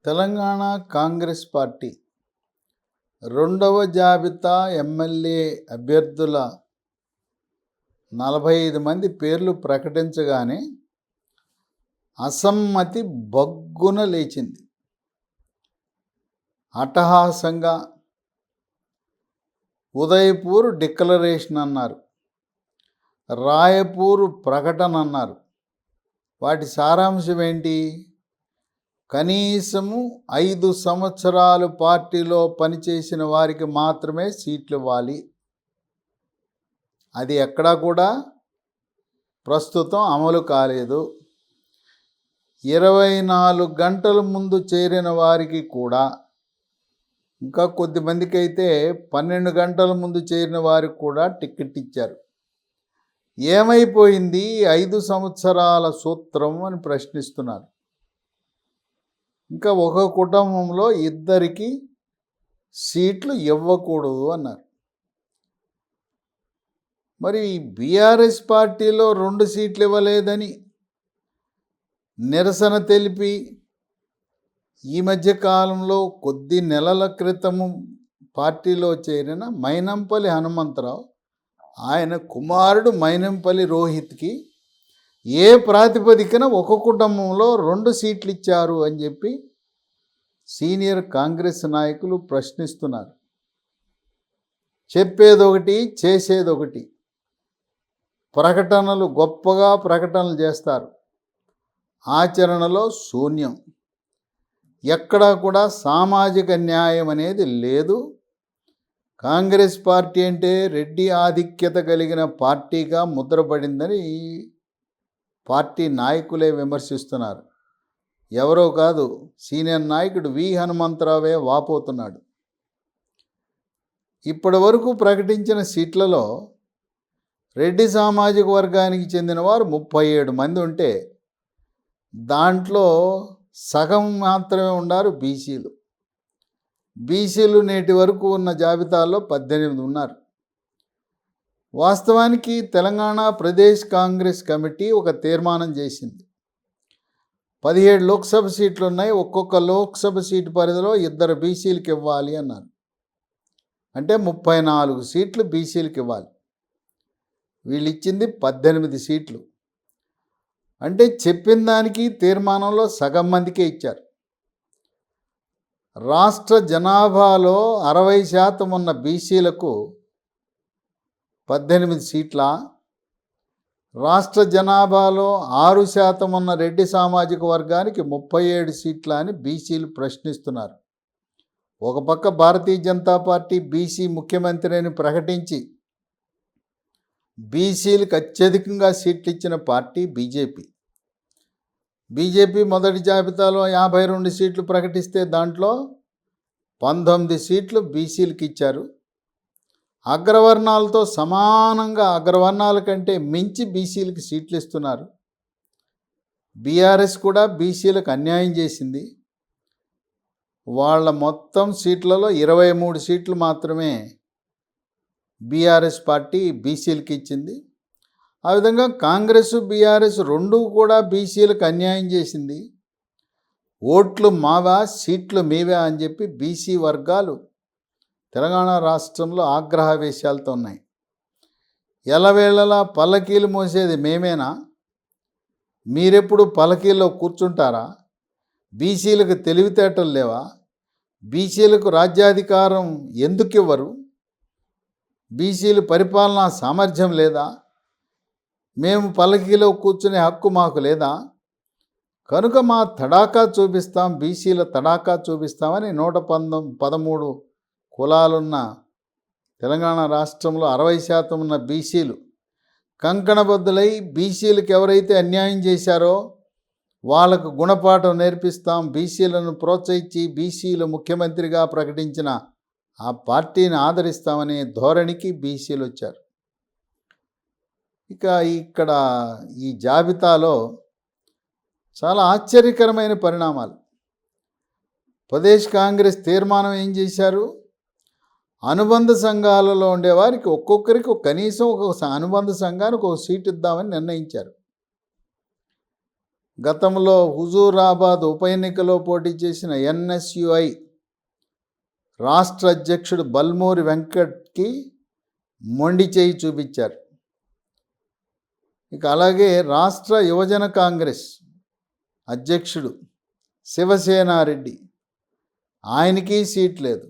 Telangana Congress party రెండవ జాబితా MLA అభ్యర్థుల 45 మంది పేర్లు ప్రకటించగానే అసమ్మతి బగ్గున లేచింది. అట్టహాసంగా ఉదయపూర్ డిక్లరేషన్ అన్నారు, రాయపూర్ ప్రకటన అన్నారు. వాటి సారాంశం ఏంటి? కనీసము 5 సంవత్సరాలు పార్టీలో పనిచేసిన వారికి మాత్రమే సీట్లు ఇవ్వాలి. అది ఎక్కడా కూడా ప్రస్తుతం అమలు కాలేదు. 24 గంటల ముందు చేరిన వారికి కూడా, ఇంకా కొద్దిమందికి అయితే 12 గంటల ముందు చేరిన వారికి కూడా టికెట్ ఇచ్చారు. ఏమైపోయింది 5 సంవత్సరాల సూత్రం అని ప్రశ్నిస్తున్నారు. ఇంకా ఒక కుటుంబంలో 2 సీట్లు ఇవ్వకూడదు అన్నారు. మరి బీఆర్ఎస్ పార్టీలో 2 సీట్లు ఇవ్వలేదని నిరసన తెలిపి ఈ మధ్య కాలంలో కొద్ది నెలల క్రితము పార్టీలో చేరిన మైనంపల్లి హనుమంతరావు, ఆయన కుమారుడు మైనంపల్లి రోహిత్కి ఏ ప్రాతిపదికన ఒక కుటుంబంలో 2 సీట్లు ఇచ్చారు అని చెప్పి సీనియర్ కాంగ్రెస్ నాయకులు ప్రశ్నిస్తున్నారు. చెప్పేదొకటి, చేసేదొకటి. ప్రకటనలు గొప్పగా ప్రకటనలు చేస్తారు, ఆచరణలో శూన్యం. ఎక్కడా కూడా సామాజిక న్యాయం అనేది లేదు. కాంగ్రెస్ పార్టీ అంటే రెడ్డి ఆధిక్యత కలిగిన పార్టీగా ముద్రపడిందని పార్టీ నాయకులే విమర్శిస్తున్నారు. ఎవరో కాదు, సీనియర్ నాయకుడు వి హనుమంతరావే వాపోతున్నాడు. ఇప్పటి వరకు ప్రకటించిన సీట్లలో రెడ్డి సామాజిక వర్గానికి చెందిన వారు 37 మంది ఉంటే దాంట్లో సగం మాత్రమే ఉన్నారు బీసీలు. బీసీలు నేటి వరకు ఉన్న జాబితాలో 18 ఉన్నారు. వాస్తవానికి తెలంగాణ ప్రదేశ్ కాంగ్రెస్ కమిటీ ఒక తీర్మానం చేసింది. 17 లోక్సభ సీట్లు ఉన్నాయి, ఒక్కొక్క లోక్సభ సీటు పరిధిలో 2 బీసీలకు ఇవ్వాలి అన్నారు. అంటే 34 సీట్లు బీసీలకు ఇవ్వాలి. వీళ్ళు ఇచ్చింది 18 సీట్లు. అంటే చెప్పిన దానికి తీర్మానంలో సగం మందికే ఇచ్చారు. రాష్ట్ర జనాభాలో 60% ఉన్న బీసీలకు 18 సీట్ల, రాష్ట్ర జనాభాలో 6% ఉన్న రెడ్డి సామాజిక వర్గానికి 37 సీట్ల అని బీసీలు ప్రశ్నిస్తున్నారు. ఒక పక్క భారతీయ జనతా పార్టీ బీసీ ముఖ్యమంత్రి అని ప్రకటించి బీసీలకు అత్యధికంగా సీట్లు ఇచ్చిన పార్టీ బీజేపీ. బీజేపీ మొదటి జాబితాలో 52 సీట్లు ప్రకటిస్తే దాంట్లో 19 సీట్లు బీసీలకు ఇచ్చారు. అగ్రవర్ణాలతో సమానంగా, అగ్రవర్ణాల కంటే మించి బీసీలకు సీట్లు ఇస్తున్నారు. బీఆర్ఎస్ కూడా బీసీలకు అన్యాయం చేసింది. వాళ్ళ మొత్తం సీట్లలో 23 సీట్లు మాత్రమే బీఆర్ఎస్ పార్టీ బీసీలకు ఇచ్చింది. ఆ విధంగా కాంగ్రెస్, బీఆర్ఎస్ రెండూ కూడా బీసీలకు అన్యాయం చేసింది. ఓట్లు మావా, సీట్లు మీవా అని చెప్పి బీసీ వర్గాలు తెలంగాణ రాష్ట్రంలో ఆగ్రహావేశాలతో ఉన్నాయి. ఎలవేళలా పల్లకీలు మోసేది మేమేనా? మీరెప్పుడు పల్లకీల్లో కూర్చుంటారా? బీసీలకు తెలివితేటలు లేవా? బీసీలకు రాజ్యాధికారం ఎందుకు ఇవ్వరు? బీసీలు పరిపాలనా సామర్థ్యం లేదా? మేము పల్లకీలో కూర్చునే హక్కు మాకు లేదా? కనుక మా తడాకా చూపిస్తాం, బీసీల తడాకా చూపిస్తామని 113 కులాలున్న తెలంగాణ రాష్ట్రంలో 60% ఉన్న బీసీలు కంకణబద్దులై బీసీలకు ఎవరైతే అన్యాయం చేశారో వాళ్ళకు గుణపాఠం నేర్పిస్తాం, బీసీలను ప్రోత్సహించి బీసీలు ముఖ్యమంత్రిగా ప్రకటించిన ఆ పార్టీని ఆదరిస్తామనే ధోరణికి బీసీలు వచ్చారు. ఇక్కడ ఈ జాబితాలో చాలా ఆశ్చర్యకరమైన పరిణామాలు. ప్రదేశ్ కాంగ్రెస్ తీర్మానం ఏం చేశారు? అనుబంధ సంఘాలలో ఉండేవారికి ఒక్కొక్కరికి కనీసం ఒక అనుబంధ సంఘానికి ఒక సీటు ఇద్దామని నిర్ణయించారు. గతంలో హుజూరాబాద్ ఉప ఎన్నికలో పోటీ చేసిన ఎన్ఎస్యుఐ రాష్ట్ర అధ్యక్షుడు బల్మూరి వెంకట్కి మొండి చేయి చూపించారు. ఇక అలాగే రాష్ట్ర యువజన కాంగ్రెస్ అధ్యక్షుడు శివసేనారెడ్డి, ఆయనకి సీట్ లేదు.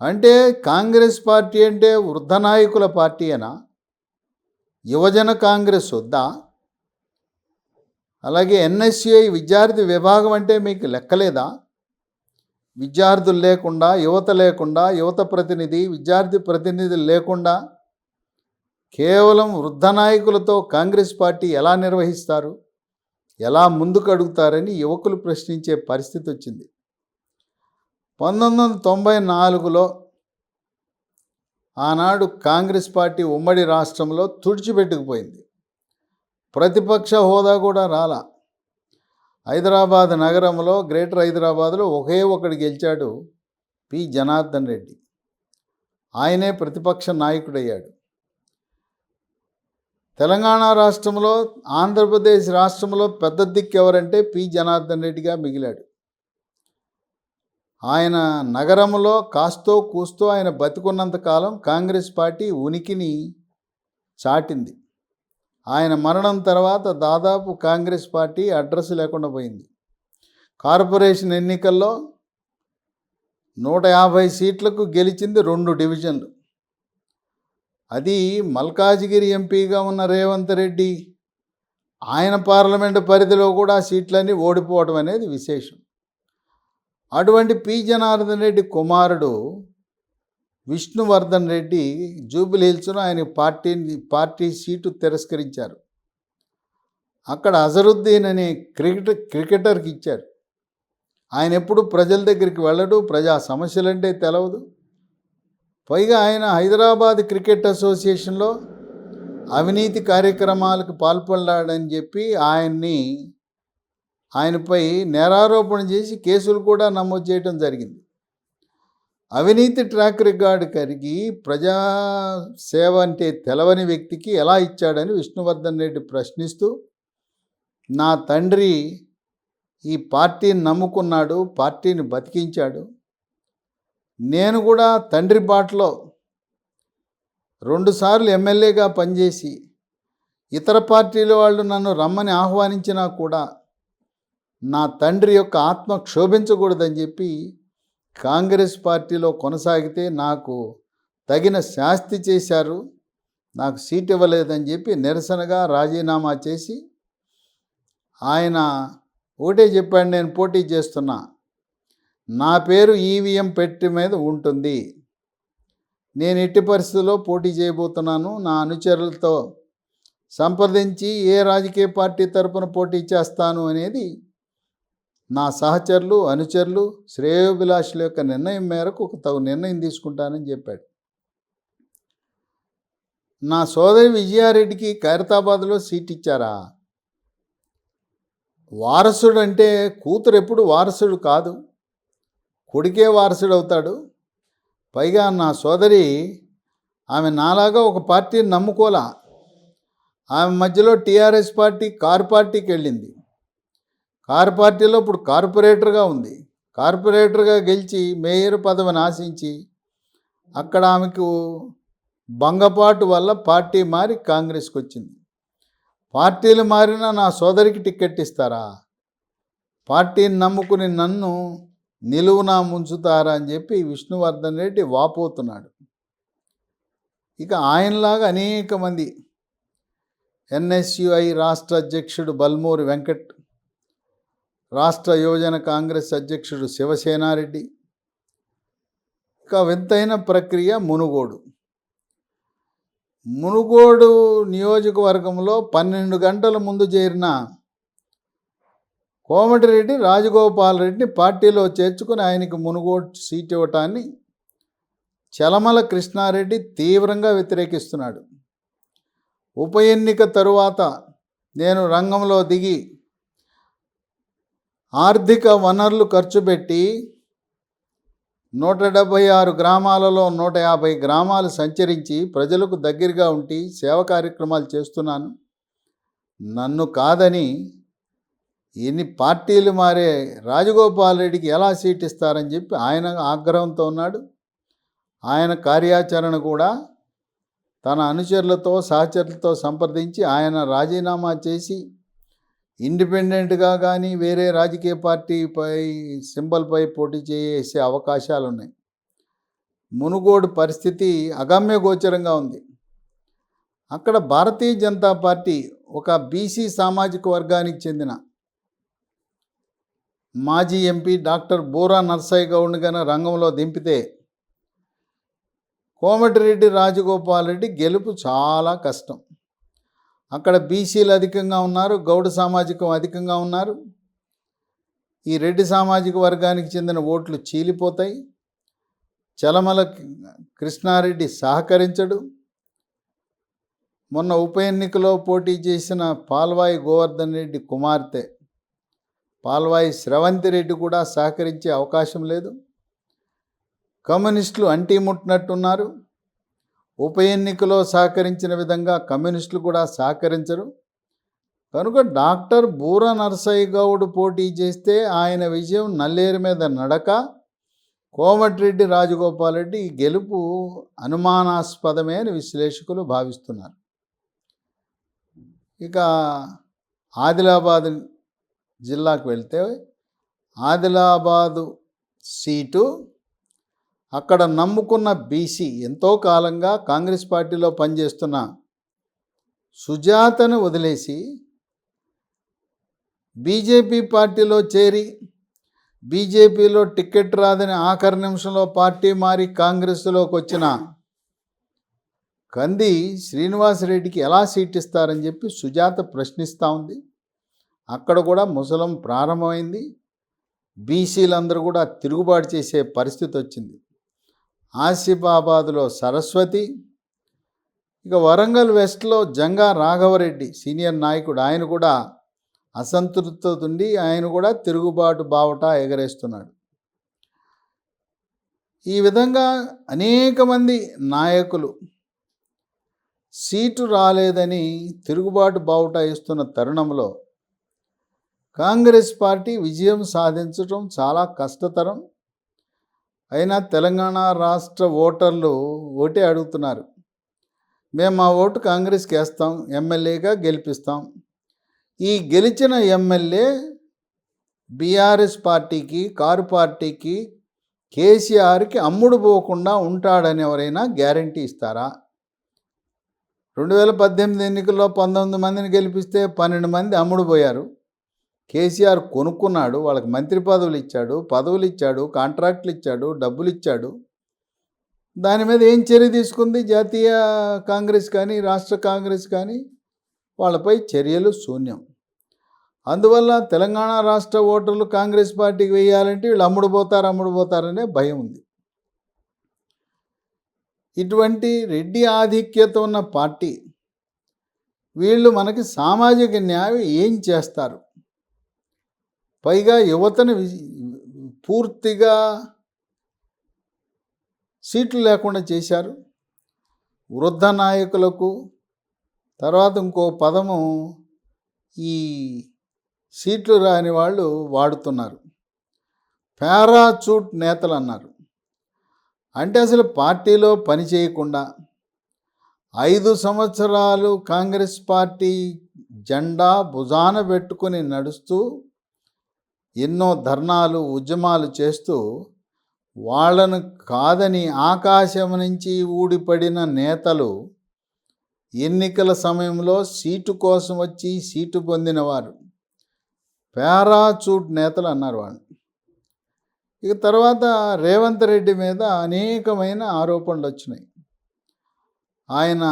అంటే కాంగ్రెస్ పార్టీ అంటే వృద్ధ నాయకుల పార్టీయేనా? యువజన కాంగ్రెస్ వద్దా? అలాగే ఎన్ఎస్యుఐ విద్యార్థి విభాగం అంటే మీకు లెక్కలేదా? విద్యార్థులు లేకుండా, యువత లేకుండా, యువత ప్రతినిధి, విద్యార్థి ప్రతినిధులు లేకుండా కేవలం వృద్ధ నాయకులతో కాంగ్రెస్ పార్టీ ఎలా నిర్వహిస్తారు, ఎలా ముందుకు అడుగుతారని యువకులు ప్రశ్నించే పరిస్థితి వచ్చింది. 1994లో ఆనాడు కాంగ్రెస్ పార్టీ ఉమ్మడి రాష్ట్రంలో తుడిచిపెట్టుకుపోయింది. ప్రతిపక్ష హోదా కూడా రాలా. హైదరాబాద్ నగరంలో, గ్రేటర్ హైదరాబాద్లో ఒకే ఒకడు గెలిచాడు, పి జనార్దన్ రెడ్డి. ఆయనే ప్రతిపక్ష నాయకుడయ్యాడు. తెలంగాణ రాష్ట్రంలో, ఆంధ్రప్రదేశ్ రాష్ట్రంలో పెద్ద దిక్కు ఎవరంటే పి జనార్దన్ రెడ్డిగా మిగిలాడు. ఆయన నగరంలో కాస్తో కూస్తో ఆయన బతికున్నంత కాలం కాంగ్రెస్ పార్టీ ఉనికిని చాటింది. ఆయన మరణం తర్వాత దాదాపు కాంగ్రెస్ పార్టీ అడ్రస్ లేకుండా పోయింది. కార్పొరేషన్ ఎన్నికల్లో 150 సీట్లకు గెలిచింది 2 డివిజన్లు. అది మల్కాజిగిరి ఎంపీగా ఉన్న రేవంత్ రెడ్డి, ఆయన పార్లమెంటు పరిధిలో కూడా సీట్లన్నీ ఓడిపోవడం అనేది విశేషం. అటువంటి పి జనార్దన్ రెడ్డి కుమారుడు విష్ణువర్ధన్ రెడ్డి జూబిలీ హిల్స్లో ఆయన పార్టీ సీటు తిరస్కరించారు. అక్కడ అజరుద్దీన్ అనే క్రికెటర్కి ఇచ్చారు. ఆయన ఎప్పుడు ప్రజల దగ్గరికి వెళ్ళడు, ప్రజా సమస్యలంటే తెలవదు. పైగా ఆయన హైదరాబాద్ క్రికెట్ అసోసియేషన్లో అవినీతి కార్యక్రమాలకు పాల్పడ్డాడని చెప్పి ఆయనపై నేరారోపణ చేసి కేసులు కూడా నమోదు చేయడం జరిగింది. అవినీతి ట్రాక్ రికార్డు కరిగి ప్రజాసేవ అంటే తెలవని వ్యక్తికి ఎలా ఇచ్చాడని విష్ణువర్ధన్ రెడ్డి ప్రశ్నిస్తూ, నా తండ్రి ఈ పార్టీని నమ్ముకున్నాడు, పార్టీని బతికించాడు, నేను కూడా తండ్రి బాటలో 2 సార్లు ఎమ్మెల్యేగా పనిచేసి ఇతర పార్టీల వాళ్ళు నన్ను రమ్మని ఆహ్వానించినా కూడా నా తండ్రి యొక్క ఆత్మ క్షోభించకూడదని చెప్పి కాంగ్రెస్ పార్టీలో కొనసాగితే నాకు తగిన శాస్తి చేశారు, నాకు సీట్ ఇవ్వలేదని చెప్పి నిరసనగా రాజీనామా చేసి ఆయన ఒకటే చెప్పాడు, నేను పోటీ చేస్తున్నా, నా పేరు ఈవీఎం పెట్టి మీద ఉంటుంది, నేను ఎట్టి పరిస్థితుల్లో పోటీ చేయబోతున్నాను, నా అనుచరులతో సంప్రదించి ఏ రాజకీయ పార్టీ తరపున పోటీ చేస్తాను అనేది నా సహచరులు, అనుచరులు, శ్రేయోభిలాషుల యొక్క నిర్ణయం మేరకు ఒక తగు నిర్ణయం తీసుకుంటానని చెప్పాడు. నా సోదరి విజయారెడ్డికి ఖైరతాబాద్లో సీట్ ఇచ్చారా? వారసుడు అంటే కూతురు ఎప్పుడు వారసుడు కాదు, కొడుకే వారసుడు అవుతాడు. పైగా నా సోదరి ఆమె నాలాగా ఒక పార్టీని నమ్ముకోలా. ఆమె మధ్యలో టీఆర్ఎస్ పార్టీ కారు పార్టీకి వెళ్ళింది. కారు పార్టీలో ఇప్పుడు కార్పొరేటర్గా ఉంది. కార్పొరేటర్గా గెలిచి మేయర్ పదవిని ఆశించి అక్కడ ఆమెకు భంగపాటు వల్ల పార్టీ మారి కాంగ్రెస్కి వచ్చింది. పార్టీలు మారినా నా సోదరికి టికెట్ ఇస్తారా? పార్టీని నమ్ముకుని నన్ను నిలువునా ముంచుతారా అని చెప్పి విష్ణువర్ధన్ రెడ్డి వాపోతున్నాడు. ఇక ఆయనలాగా అనేక మంది, ఎన్ఎస్యుఐ రాష్ట్ర అధ్యక్షుడు బల్మూరి వెంకట్, రాష్ట్ర యువజన కాంగ్రెస్ అధ్యక్షుడు శివసేనారెడ్డి, ఇక వింతైన ప్రక్రియ మునుగోడు నియోజకవర్గంలో 12 గంటల ముందు చేరిన కోమటిరెడ్డి రాజగోపాల్ రెడ్డిని పార్టీలో చేర్చుకుని ఆయనకు మునుగోడు సీట్ ఇవ్వటాన్ని చలమల కృష్ణారెడ్డి తీవ్రంగా వ్యతిరేకిస్తున్నాడు. ఉప ఎన్నిక తరువాత నేను రంగంలో దిగి ఆర్థిక వనరులు ఖర్చు పెట్టి 176 గ్రామాలలో 150 గ్రామాలు సంచరించి ప్రజలకు దగ్గరగా ఉండి సేవ కార్యక్రమాలు చేస్తున్నాను. నన్ను కాదని ఎన్ని పార్టీలు మారే రాజగోపాల్ రెడ్డికి ఎలా సీట్ ఇస్తారని చెప్పి ఆయన ఆగ్రహంతో ఉన్నాడు. ఆయన కార్యాచరణ కూడా తన అనుచరులతో సహచరులతో సంప్రదించి ఆయన రాజీనామా చేసి ఇండిపెండెంట్గా కానీ వేరే రాజకీయ పార్టీపై సింబల్పై పోటీ చేసే అవకాశాలు ఉన్నాయి. మునుగోడు పరిస్థితి అగమ్యగోచరంగా ఉంది. అక్కడ భారతీయ జనతా పార్టీ ఒక బీసీ సామాజిక వర్గానికి చెందిన మాజీ ఎంపీ డాక్టర్ బూరా నర్సయ్య గౌడ్ని గాన రంగంలో దింపితే కోమటిరెడ్డి రాజగోపాల్ రెడ్డి గెలుపు చాలా కష్టం. అక్కడ బీసీలు అధికంగా ఉన్నారు, గౌడ సామాజికం అధికంగా ఉన్నారు. ఈ రెడ్డి సామాజిక వర్గానికి చెందిన ఓట్లు చీలిపోతాయి. చలమల కృష్ణారెడ్డి సహకరించడు. మొన్న ఉప ఎన్నికలో పోటీ చేసిన పాల్వాయి గోవర్ధన్ రెడ్డి కుమార్తె పాల్వాయి స్రవంతి రెడ్డి కూడా సహకరించే అవకాశం లేదు. కమ్యూనిస్టులు అంటిముట్టినట్టున్నారు. ఉప ఎన్నికలో సహకరించిన విధంగా కమ్యూనిస్టులు కూడా సహకరించరు. కనుక డాక్టర్ బూర నరసయ్య గౌడ్ పోటీ చేస్తే ఆయన విజయం నల్లేరు మీద నడక. కోమటిరెడ్డి రాజగోపాల్ రెడ్డి ఈ గెలుపు అనుమానాస్పదమే అని విశ్లేషకులు భావిస్తున్నారు. ఇక ఆదిలాబాద్ జిల్లాకు వెళ్తే ఆదిలాబాదు సీటు అక్కడ నమ్ముకున్న బీసీ ఎంతో కాలంగా కాంగ్రెస్ పార్టీలో పనిచేస్తున్న సుజాతను వదిలేసి బీజేపీ పార్టీలో చేరి బీజేపీలో టికెట్ రాదని ఆఖరి నిమిషంలో పార్టీ మారి కాంగ్రెస్లోకి వచ్చిన కంది శ్రీనివాసరెడ్డికి ఎలా సీట్ ఇస్తారని చెప్పి సుజాత ప్రశ్నిస్తూ ఉంది. అక్కడ కూడా ముసలం ప్రారంభమైంది. బీసీలందరూ కూడా తిరుగుబాటు చేసే పరిస్థితి వచ్చింది. ఆసిఫాబాద్లో సరస్వతి, ఇక వరంగల్ వెస్ట్లో జంగా రాఘవరెడ్డి సీనియర్ నాయకుడు, ఆయన కూడా అసంతృప్తితో ఉండి ఆయన కూడా తిరుగుబాటు బావుట ఎగరేస్తున్నాడు. ఈ విధంగా అనేక మంది నాయకులు సీటు రాలేదని తిరుగుబాటు బావుట ఇస్తున్న తరుణంలో కాంగ్రెస్ పార్టీ విజయం సాధించడం చాలా కష్టతరం. అయినా తెలంగాణ రాష్ట్ర ఓటర్లు ఓటే అడుగుతున్నారు. మేము మా ఓటు కాంగ్రెస్కి వేస్తాం, ఎమ్మెల్యేగా గెలిపిస్తాం. ఈ గెలిచిన ఎమ్మెల్యే బీఆర్ఎస్ పార్టీకి, కారు పార్టీకి, కేసీఆర్కి అమ్ముడు పోకుండా ఉంటాడని ఎవరైనా గ్యారంటీ ఇస్తారా? 2018 ఎన్నికల్లో 19 మందిని గెలిపిస్తే 12 మంది అమ్ముడు పోయారు. కేసీఆర్ కొనుక్కున్నాడు, వాళ్ళకి మంత్రి పదవులు ఇచ్చాడు, పదవులు ఇచ్చాడు, కాంట్రాక్టులు ఇచ్చాడు, డబ్బులు ఇచ్చాడు. దాని మీద ఏం చర్య తీసుకుంది జాతీయ కాంగ్రెస్ కానీ రాష్ట్ర కాంగ్రెస్ కానీ? వాళ్ళపై చర్యలు శూన్యం. అందువల్ల తెలంగాణ రాష్ట్ర ఓటర్లు కాంగ్రెస్ పార్టీకి వేయాలంటే వీళ్ళు అమ్ముడుపోతారనే భయం ఉంది. ఇటువంటి రెడ్డి ఆధిక్యత ఉన్న పార్టీ వీళ్ళు మనకి సామాజిక న్యాయం ఏం చేస్తారు? పైగా యువతను పూర్తిగా సీట్లు లేకుండా చేశారు. వృద్ధ నాయకులకు, తర్వాత ఇంకో పదము ఈ సీట్లు రాని వాళ్ళు వాడుతున్నారు, పారాచూట్ నేతలు అన్నారు. అంటే అసలు పార్టీలో పని చేయకుండా 5 సంవత్సరాలు కాంగ్రెస్ పార్టీ జెండా భుజాన పెట్టుకుని నడుస్తూ ఎన్నో ధర్నాలు ఉద్యమాలు చేస్తూ వాళ్ళను కాదని ఆకాశం నుంచి ఊడిపడిన నేతలు ఎన్నికల సమయంలో సీటు కోసం వచ్చి సీటు పొందినవారు పారాచూట్ నేతలు అన్నారు వాళ్ళు. ఇక తర్వాత రేవంత్ రెడ్డి మీద అనేకమైన ఆరోపణలు వచ్చినాయి. ఆయన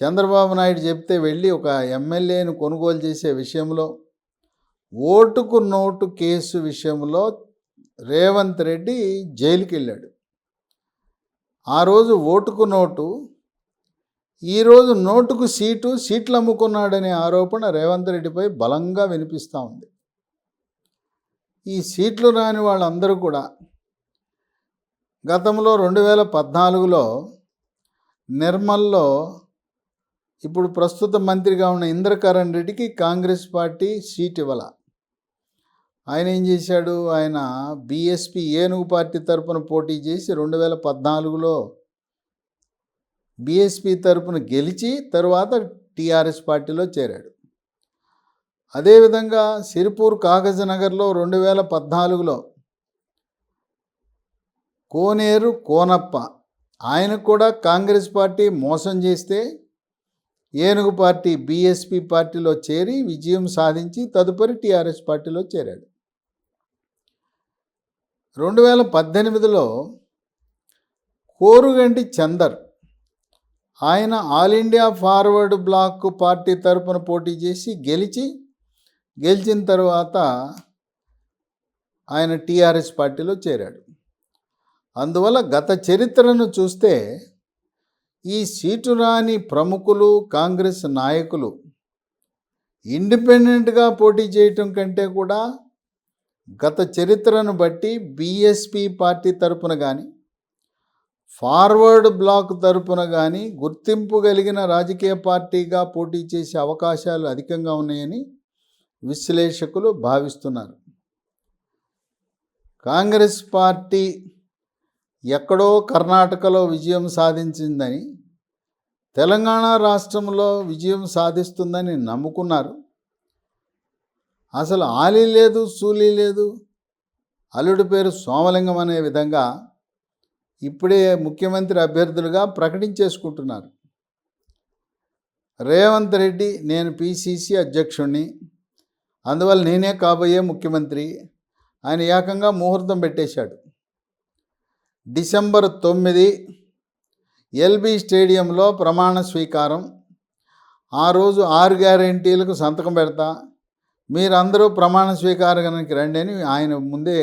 చంద్రబాబు నాయుడు చెప్తే వెళ్ళి ఒక ఎమ్మెల్యేను కొనుగోలు చేసే విషయంలో, ఓటుకు నోటు కేసు విషయంలో రేవంత్ రెడ్డి జైలుకి వెళ్ళాడు. ఆ రోజు ఓటుకు నోటు, ఈరోజు నోటుకు సీట్లు అమ్ముకున్నాడనే ఆరోపణ రేవంత్ రెడ్డిపై బలంగా వినిపిస్తూ ఉంది. ఈ సీట్లు రాని వాళ్ళందరూ కూడా గతంలో 2014లో నిర్మల్లో ఇప్పుడు ప్రస్తుత మంత్రిగా ఉన్న ఇంద్రకరణ్ రెడ్డికి కాంగ్రెస్ పార్టీ సీట్ ఇవ్వాల. ఆయన ఏం చేశాడు, ఆయన బీఎస్పీ ఏనుగు పార్టీ తరపున పోటీ చేసి 2014లో బీఎస్పీ తరపున గెలిచి తరువాత టీఆర్ఎస్ పార్టీలో చేరాడు. అదేవిధంగా సిరిపూర్ కాగజ్నగర్లో 2014లో కోనేరు కోనప్ప ఆయనకు కూడా కాంగ్రెస్ పార్టీ మోసం చేస్తే ఏనుగు పార్టీ బీఎస్పీ పార్టీలో చేరి విజయం సాధించి తదుపరి టీఆర్ఎస్ పార్టీలో చేరాడు. 2018లో కోరుగంటి చందర్ ఆయన All India Forward Bloc party తరపున పోటీ చేసి గెలిచిన తర్వాత ఆయన టీఆర్ఎస్ పార్టీలో చేరాడు. అందువల్ల గత చరిత్రను చూస్తే ఈ సీటు రాని ప్రముఖులు కాంగ్రెస్ నాయకులు ఇండిపెండెంట్గా పోటీ చేయటం కంటే కూడా గత చరిత్రను బట్టి బీఎస్పీ పార్టీ తరపున కానీ ఫార్వర్డ్ బ్లాక్ తరపున కానీ గుర్తింపు కలిగిన రాజకీయ పార్టీగా పోటీ చేసే అవకాశాలు అధికంగా ఉన్నాయని విశ్లేషకులు భావిస్తున్నారు. కాంగ్రెస్ పార్టీ ఎక్కడో కర్ణాటకలో విజయం సాధించిందని, తెలంగాణ రాష్ట్రంలో విజయం సాధిస్తుందని నమ్ముకున్నారు. అసలు ఆలి లేదు సూలి లేదు, అల్లుడి పేరు సోమలింగం అనే విధంగా ఇప్పుడే ముఖ్యమంత్రి అభ్యర్థులుగా ప్రకటించేసుకుంటున్నారు. రేవంత్ రెడ్డి నేను పిసిసి అధ్యక్షుడిని, అందువల్ల నేనే కాబోయే ముఖ్యమంత్రి ఆయన ఏకంగా ముహూర్తం పెట్టేశాడు. డిసెంబర్ 9 ఎల్బీ స్టేడియంలో ప్రమాణ స్వీకారం. ఆ రోజు 6 గ్యారెంటీలకు సంతకం పెడతా, మీరందరూ ప్రమాణ స్వీకారానికి రండి అని ఆయన ముందే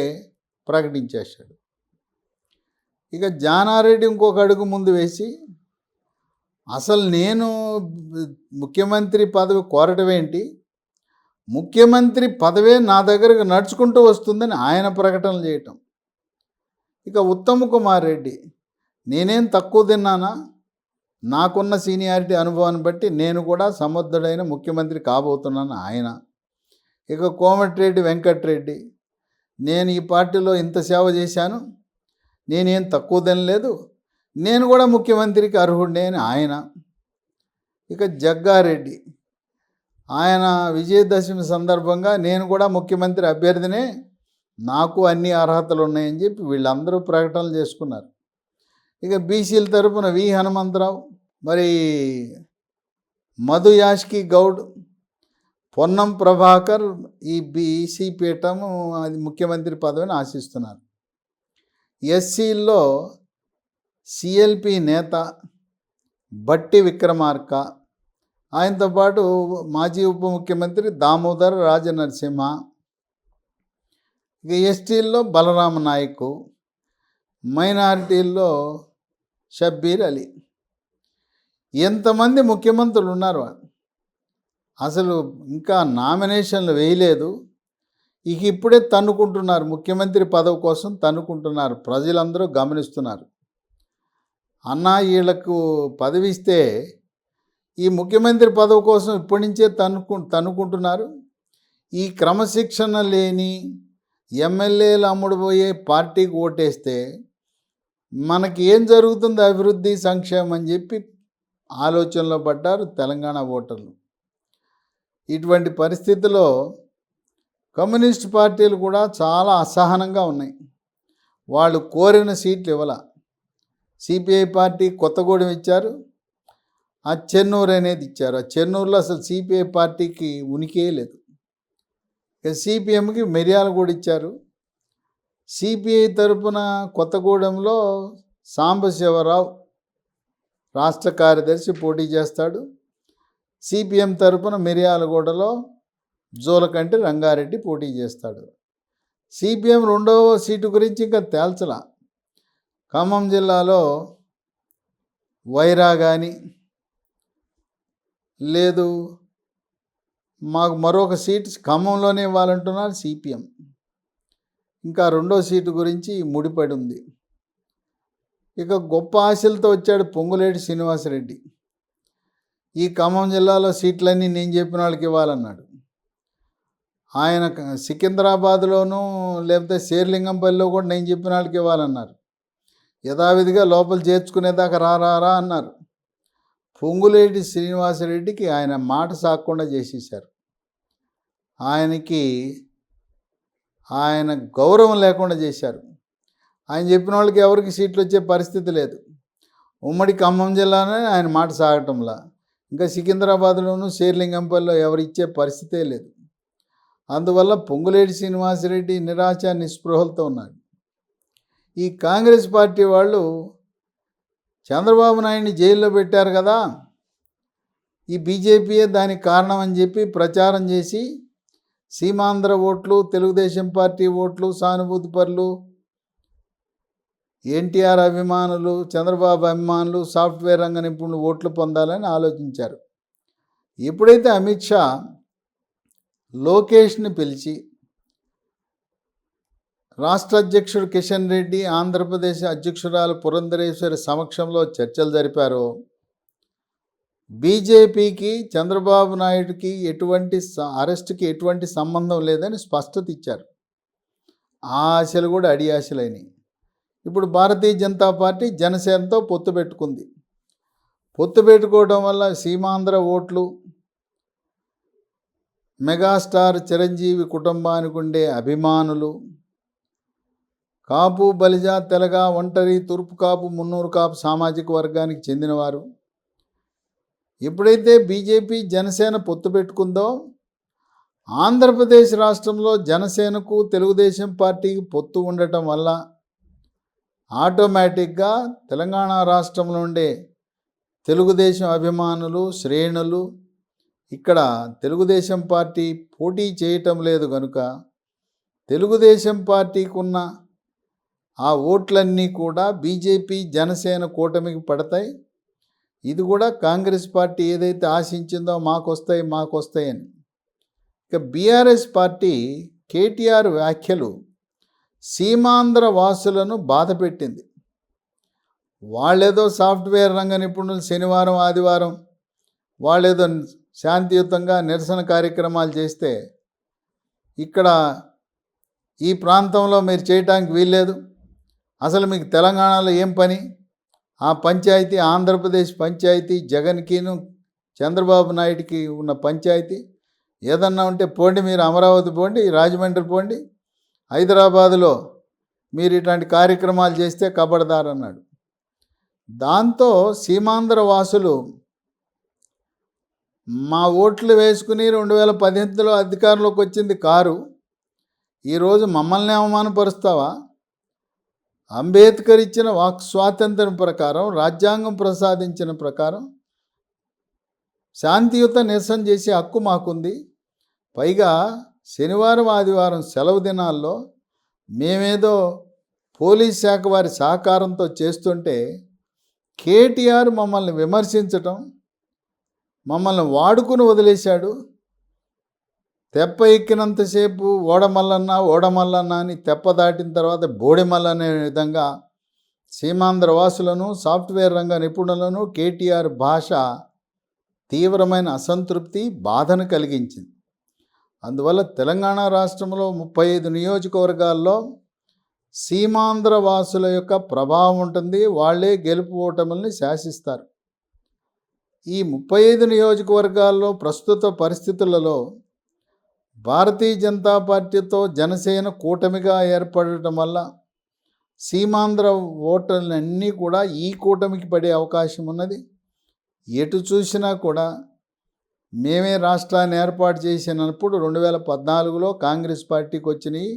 ప్రకటించేశాడు. ఇక జానారెడ్డి ఇంకొక అడుగు ముందు వేసి అసలు నేను ముఖ్యమంత్రి పదవి కోరటం ఏంటి, ముఖ్యమంత్రి పదవే నా దగ్గరకు నడుచుకుంటూ వస్తుందని ఆయన ప్రకటనలు చేయటం. ఇక ఉత్తమ్ కుమార్ రెడ్డి నేనేం తక్కువ తిన్నానా, నాకున్న సీనియారిటీ అనుభవాన్ని బట్టి నేను కూడా సమర్థుడైన ముఖ్యమంత్రి కాబోతున్నాను ఆయన. ఇక కోమటిరెడ్డి వెంకటరెడ్డి నేను ఈ పార్టీలో ఇంత సేవ చేశాను, నేనేం తక్కువ తినలేదు, నేను కూడా ముఖ్యమంత్రికి అర్హుడినే అని ఆయన. ఇక జగ్గారెడ్డి ఆయన విజయదశమి సందర్భంగా నేను కూడా ముఖ్యమంత్రి అభ్యర్థినే, నాకు అన్ని అర్హతలు ఉన్నాయని చెప్పి వీళ్ళందరూ ప్రకటనలు చేసుకున్నారు. ఇక బీసీల తరపున వి హనుమంతరావు, మరి మధు యాష్కి గౌడ్, పొన్నం ప్రభాకర్ ఈ బీసీ పీఠము అది ముఖ్యమంత్రి పదవిని ఆశిస్తున్నారు. ఎస్సీల్లో సిఎల్పి నేత బట్టి విక్రమార్క, ఆయనతో పాటు మాజీ ఉప ముఖ్యమంత్రి దామోదర్ రాజనరసింహ. ఇక ఎస్టీల్లో బలరామ నాయక్, మైనారిటీల్లో షబ్బీర్ అలీ. ఎంతమంది ముఖ్యమంత్రులు ఉన్నారు, అసలు ఇంకా నామినేషన్లు వేయలేదు, ఇక ఇప్పుడే తన్నుకుంటున్నారు, ముఖ్యమంత్రి పదవి కోసం తన్నుకుంటున్నారు. ప్రజలందరూ గమనిస్తున్నారు. అన్నా వీళ్లకు పదవి ఇస్తే ఈ ముఖ్యమంత్రి పదవి కోసం ఇప్పటి నుంచే తన్నుకుంటున్నారు. ఈ క్రమశిక్షణ లేని ఎమ్మెల్యేలు అమ్ముడుపోయే పార్టీకి ఓటేస్తే మనకి ఏం జరుగుతుంది అభివృద్ధి సంక్షేమం అని చెప్పి ఆలోచనలో పడ్డారు తెలంగాణ ఓటర్లు. ఇటువంటి పరిస్థితిలో కమ్యూనిస్ట్ పార్టీలు కూడా చాలా అసహనంగా ఉన్నాయి. వాళ్ళు కోరిన సీట్లు ఇవ్వాల. సిపిఐ పార్టీ కొత్తగూడెం ఇచ్చారు, ఆ చెన్నూరు అనేది ఇచ్చారు. ఆ చెన్నూరులో అసలు సిపిఐ పార్టీకి ఉనికే లేదు. ఇక సిపిఎంకి మిర్యాలగూడ ఇచ్చారు. సిపిఐ తరపున కొత్తగూడెంలో సాంబశివరావు రాష్ట్ర కార్యదర్శి పోటీ చేస్తాడు. సిపిఎం తరపున మిర్యాలగూడలో జోలకంటి రంగారెడ్డి పోటీ చేస్తాడు. సిపిఎం రెండవ సీటు గురించి ఇంకా తేల్చలా. ఖమ్మం జిల్లాలో వైరా కానీ లేదు, మాకు మరొక సీటు ఖమ్మంలోనే ఇవ్వాలంటున్నారు సిపిఎం. ఇంకా రెండో సీటు గురించి ముడిపడి ఉంది. ఇక గొప్ప ఆశలతో వచ్చాడు పొంగులేటి శ్రీనివాసరెడ్డి. ఈ ఖమ్మం జిల్లాలో సీట్లన్నీ నేను చెప్పిన వాళ్ళకి ఇవ్వాలన్నాడు. ఆయన సికింద్రాబాద్లోనూ లేకపోతే శేర్లింగంపల్లిలో కూడా నేను చెప్పిన వాళ్ళకి ఇవ్వాలన్నారు. యథావిధిగా లోపల చేర్చుకునేదాకా రా అన్నారు. పొంగులేటి శ్రీనివాసరెడ్డికి ఆయన మాట సాగకుండా చేసేశారు. ఆయన గౌరవం లేకుండా చేశారు. ఆయన చెప్పిన వాళ్ళకి ఎవరికి సీట్లు వచ్చే పరిస్థితి లేదు. ఉమ్మడి ఖమ్మం జిల్లానే ఆయన మాట సాగటంలా, ఇంకా సికింద్రాబాద్లోనూ శేర్లింగంపల్లిలో ఎవరు ఇచ్చే పరిస్థితే లేదు. అందువల్ల పొంగులేటి శ్రీనివాసరెడ్డి నిరాశ నిస్పృహలతో ఉన్నాడు. ఈ కాంగ్రెస్ పార్టీ వాళ్ళు చంద్రబాబు నాయుడిని జైల్లో పెట్టారు కదా, ఈ బీజేపీయే దానికి కారణం అని చెప్పి ప్రచారం చేసి సీమాంధ్ర ఓట్లు, తెలుగుదేశం పార్టీ ఓట్లు, సానుభూతి పరులు, ఎన్టీఆర్ అభిమానులు, చంద్రబాబు అభిమానులు, సాఫ్ట్వేర్ రంగ నిపుణులు ఓట్లు పొందాలని ఆలోచించారు. ఎప్పుడైతే అమిత్ షా లోకేష్ని పిలిచి రాష్ట్ర అధ్యక్షుడు కిషన్ రెడ్డి, ఆంధ్రప్రదేశ్ అధ్యక్షురాలు పురంధరేశ్వరి సమక్షంలో చర్చలు జరిపారో, బీజేపీకి చంద్రబాబు నాయుడుకి అరెస్టుకి ఎటువంటి సంబంధం లేదని స్పష్టత ఇచ్చారు. ఆ ఆశలు కూడా అడి ఆశలైనవి. ఇప్పుడు భారతీయ జనతా పార్టీ జనసేనతో పొత్తు పెట్టుకుంది. పొత్తు పెట్టుకోవడం వల్ల సీమాంధ్ర ఓట్లు, మెగాస్టార్ చిరంజీవి కుటుంబానికి ఉండే అభిమానులు, కాపు, బలిజ, తెలగ, ఒంటరి, తూర్పు కాపు, మున్నూరు కాపు సామాజిక వర్గానికి చెందినవారు ఎప్పుడైతే బీజేపీ జనసేన పొత్తు పెట్టుకుందో, ఆంధ్రప్రదేశ్ రాష్ట్రంలో జనసేనకు తెలుగుదేశం పార్టీకి పొత్తు ఉండటం వల్ల ఆటోమేటిక్గా తెలంగాణ రాష్ట్రంలో ఉండే తెలుగుదేశం అభిమానులు, శ్రేణులు ఇక్కడ తెలుగుదేశం పార్టీ పోటీ చేయటం లేదు కనుక తెలుగుదేశం పార్టీకి ఉన్న ఆ ఓట్లన్నీ కూడా బీజేపీ జనసేన కూటమికి పడతాయి. ఇది కూడా కాంగ్రెస్ పార్టీ ఏదైతే ఆశించిందో మాకొస్తాయని. ఇక బీఆర్ఎస్ పార్టీ కేటీఆర్ వ్యాఖ్యలు సీమాంధ్ర వాసులను బాధపెట్టింది. వాళ్ళేదో సాఫ్ట్వేర్ రంగ నిపుణులు శనివారం, ఆదివారం వాళ్ళేదో శాంతియుతంగా నిరసన కార్యక్రమాలు చేస్తే ఇక్కడ ఈ ప్రాంతంలో మీరు చేయటానికి వీల్లేదు, అసలు మీకు తెలంగాణలో ఏం పని, ఆ పంచాయతీ ఆంధ్రప్రదేశ్ పంచాయతీ జగన్కిను చంద్రబాబు నాయుడికి ఉన్న పంచాయతీ, ఏదన్నా ఉంటే పోండి, మీరు అమరావతి పోండి, రాజమండ్రి పోండి, హైదరాబాదులో మీరు ఇట్లాంటి కార్యక్రమాలు చేస్తే కబడదారన్నాడు. దాంతో సీమాంధ్ర వాసులు మా ఓట్లు వేసుకుని 2018లో అధికారంలోకి వచ్చింది కారు, ఈరోజు మమ్మల్ని అవమానపరుస్తావా? అంబేద్కర్ ఇచ్చిన వాక్ స్వాతంత్ర్యం ప్రకారం, రాజ్యాంగం ప్రసాదించిన ప్రకారం శాంతియుత నిరసన చేసే హక్కు మాకుంది. పైగా శనివారం, ఆదివారం సెలవు దినాల్లో మేమేదో పోలీస్ శాఖ వారి సహకారంతో చేస్తుంటే కేటీఆర్ మమ్మల్ని విమర్శించటం, మమ్మల్ని వాడుకుని వదిలేశాడు. తెప్ప ఎక్కినంతసేపు ఓడమల్లన్న అని తెప్ప దాటిన తర్వాత బోడిమల్ల అనే విధంగా సీమాంధ్ర వాసులను, సాఫ్ట్వేర్ రంగ నిపుణులను కేటీఆర్ భాష తీవ్రమైన అసంతృప్తి, బాధను కలిగించింది. అందువల్ల తెలంగాణ రాష్ట్రంలో 35 నియోజకవర్గాల్లో సీమాంధ్ర వాసుల యొక్క ప్రభావం ఉంటుంది. వాళ్ళే గెలుపు ఓటముల్ని శాసిస్తారు. ఈ 35 నియోజకవర్గాల్లో ప్రస్తుత పరిస్థితులలో భారతీయ జనతా పార్టీతో జనసేన కూటమిగా ఏర్పడటం వల్ల సీమాంధ్ర ఓటర్లన్నీ కూడా ఈ కూటమికి పడే అవకాశం ఉన్నది. ఎటు చూసినా కూడా మేమే రాష్ట్రాన్ని ఏర్పాటు చేసినప్పుడు 2014లో కాంగ్రెస్ పార్టీకి వచ్చినాయి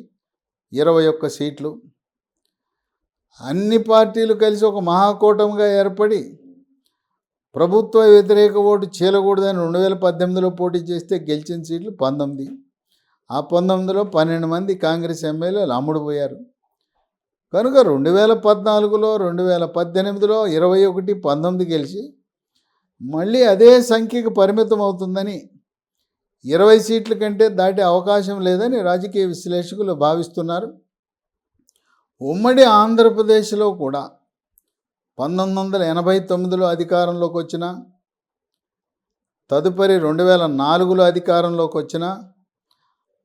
21 సీట్లు. అన్ని పార్టీలు కలిసి ఒక మహాకూటమిగా ఏర్పడి ప్రభుత్వ వ్యతిరేక ఓటు చీలకూడదని 2018లో పోటీ చేస్తే గెలిచిన సీట్లు 19. ఆ 19లో 12 మంది కాంగ్రెస్ ఎమ్మెల్యేలు అమ్ముడుపోయారు. కనుక 2014లో, 2018లో 21, 19 గెలిచి మళ్ళీ అదే సంఖ్యకు పరిమితం అవుతుందని, 20 సీట్ల కంటే దాటే అవకాశం లేదని రాజకీయ విశ్లేషకులు భావిస్తున్నారు. ఉమ్మడి ఆంధ్రప్రదేశ్లో కూడా 1989లో అధికారంలోకి వచ్చిన తదుపరి 2004లో అధికారంలోకి వచ్చిన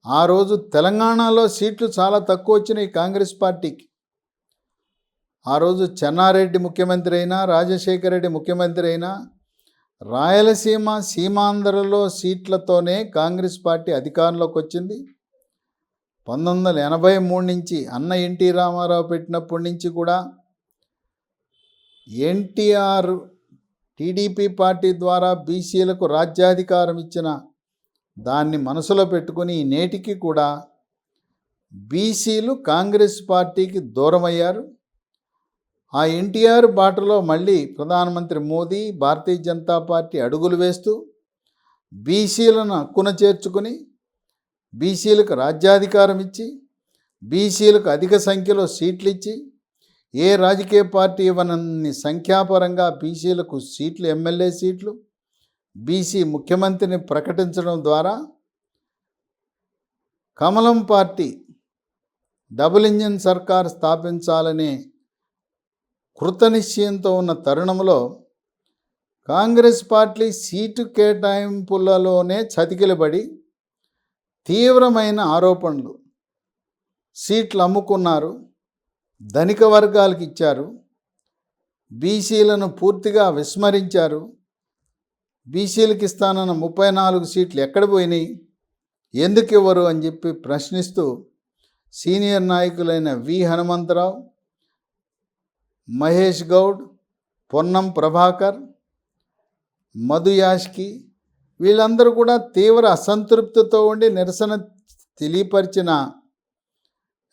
ఆ రోజు తెలంగాణలో సీట్లు చాలా తక్కువ వచ్చినాయి కాంగ్రెస్ పార్టీకి. ఆ రోజు చెన్నారెడ్డి ముఖ్యమంత్రి అయినా, రాజశేఖర రెడ్డి ముఖ్యమంత్రి అయినా, రాయలసీమ సీమాంధ్రలో సీట్లతోనే కాంగ్రెస్ పార్టీ అధికారంలోకి వచ్చింది. 1983 నుంచి అన్న ఎన్టీ రామారావు పెట్టినప్పటి నుంచి కూడా ఎన్టీఆర్ టీడీపీ పార్టీ ద్వారా బీసీలకు రాజ్యాధికారం ఇచ్చిన దాన్ని మనసులో పెట్టుకుని నేటికి కూడా బీసీలు కాంగ్రెస్ పార్టీకి దూరమయ్యారు. ఆ ఎన్టీఆర్ బాటలో మళ్ళీ ప్రధానమంత్రి మోదీ, భారతీయ జనతా పార్టీ అడుగులు వేస్తూ బీసీలను హక్కున చేర్చుకుని బీసీలకు రాజ్యాధికారం ఇచ్చి బీసీలకు అధిక సంఖ్యలో సీట్లు ఇచ్చి ఏ రాజకీయ పార్టీ ఇవ్వనన్ని సంఖ్యాపరంగా బీసీలకు సీట్లు, ఎమ్మెల్యే సీట్లు, బీసీ ముఖ్యమంత్రిని ప్రకటించడం ద్వారా కమలం పార్టీ డబుల్ ఇంజిన్ సర్కార్ స్థాపించాలనే కృతనిశ్చయంతో ఉన్న తరుణంలో కాంగ్రెస్ పార్టీ సీటు కేటాయింపులలోనే చతికిలబడి తీవ్రమైన ఆరోపణలు, సీట్లు అమ్ముకున్నారు, ధనిక వర్గాలకు ఇచ్చారు, బీసీలను పూర్తిగా విస్మరించారు, బీసీలకు ఇస్తానన్న 34 సీట్లు ఎక్కడ పోయినాయి, ఎందుకు ఇవ్వరు అని చెప్పి ప్రశ్నిస్తూ సీనియర్ నాయకులైన వి హనుమంతరావు, మహేష్ గౌడ్, పొన్నం ప్రభాకర్, మధు యాష్కి వీళ్ళందరూ కూడా తీవ్ర అసంతృప్తితో ఉండి నిరసన తెలియపరిచిన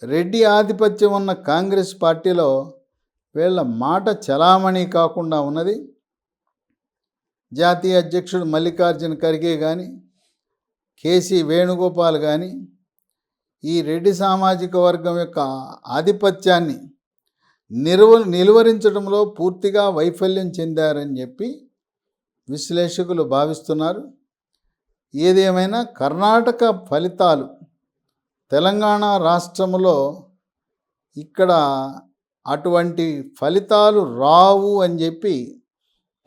రెడ్డి ఆధిపత్యం ఉన్న కాంగ్రెస్ పార్టీలో వీళ్ళ మాట చలామణి కాకుండా ఉన్నది. జాతీయ అధ్యక్షుడు మల్లికార్జున ఖర్గే కానీ, కేసీ వేణుగోపాల్ కానీ ఈ రెడ్డి సామాజిక వర్గం యొక్క ఆధిపత్యాన్ని నిలువరించడంలో పూర్తిగా వైఫల్యం చెందారని చెప్పి విశ్లేషకులు భావిస్తున్నారు. ఏదేమైనా కర్ణాటక ఫలితాలు తెలంగాణ రాష్ట్రంలో ఇక్కడ అటువంటి ఫలితాలు రావు అని చెప్పి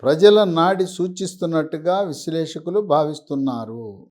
ప్రజల నాడి సూచిస్తున్నట్టుగా విశ్లేషకులు భావిస్తున్నారు.